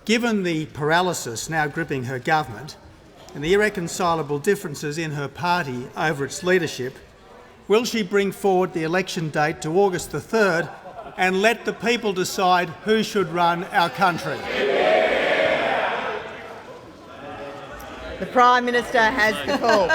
given the paralysis now gripping her government and the irreconcilable differences in her party over its leadership, will she bring forward the election date to August the 3rd and let the people decide who should run our country? The Prime Minister has the call.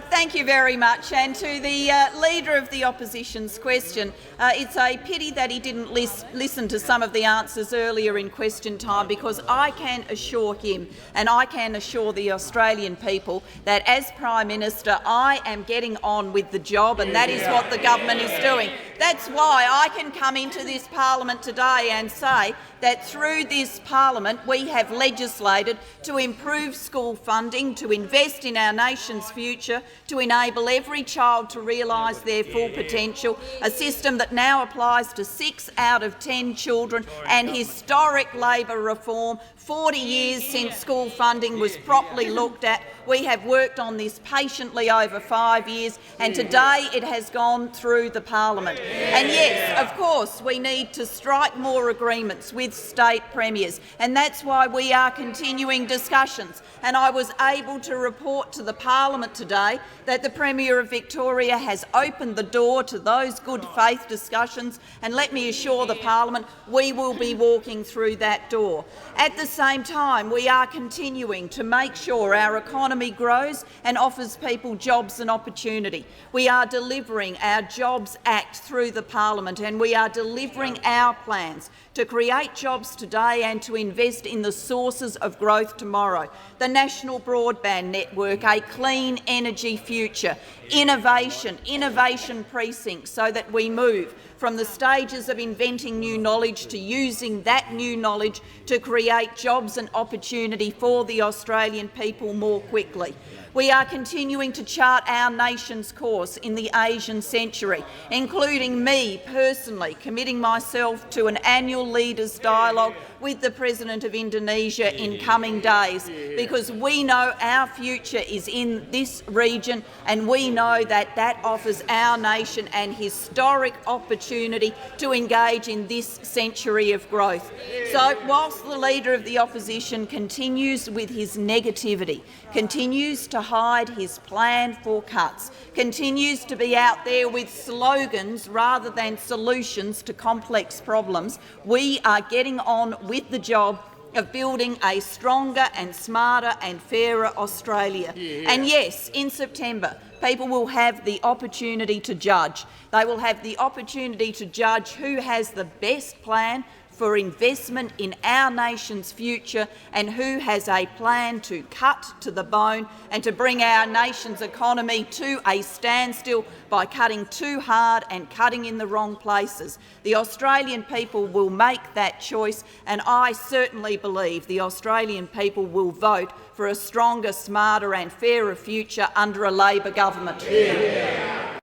Thank you very much. And to the Leader of the Opposition's question, it's a pity that he didn't listen to some of the answers earlier in question time, because I can assure him and I can assure the Australian people that as Prime Minister I am getting on with the job, and that is what the government is doing. That's why I can come into this parliament today and say that through this parliament we have legislated to improve school funding, to invest in our nation's future, to enable every child to realise their full potential, a system that now applies to 6 out of 10 children, and historic Labor reform. 40 years since school funding was properly looked at. We have worked on this patiently over 5 years, and today it has gone through the parliament. And yes, of course, we need to strike more agreements with state premiers, and that's why we are continuing discussions. And I was able to report to the parliament today that the Premier of Victoria has opened the door to those good faith discussions, and let me assure the parliament we will be walking through that door. At the same time, we are continuing to make sure our economy grows and offers people jobs and opportunity. We are delivering our Jobs Act through the parliament, and we are delivering our plans to create jobs today and to invest in the sources of growth tomorrow. The National Broadband Network, a clean energy future, innovation precincts, so that we move from the stages of inventing new knowledge to using that new knowledge to create jobs and opportunity for the Australian people more quickly. We are continuing to chart our nation's course in the Asian century, including me personally committing myself to an annual leaders' dialogue with the President of Indonesia in coming days, because we know our future is in this region, and we know that that offers our nation an historic opportunity to engage in this century of growth. So whilst the Leader of the Opposition continues with his negativity, continues to hide his plan for cuts, continues to be out there with slogans rather than solutions to complex problems, we are getting on with the job of building a stronger and smarter and fairer Australia. And yes, in September, people will have the opportunity to judge. They will have the opportunity to judge who has the best plan for investment in our nation's future and who has a plan to cut to the bone and to bring our nation's economy to a standstill by cutting too hard and cutting in the wrong places. The Australian people will make that choice, and I certainly believe the Australian people will vote for a stronger, smarter and fairer future under a Labor government.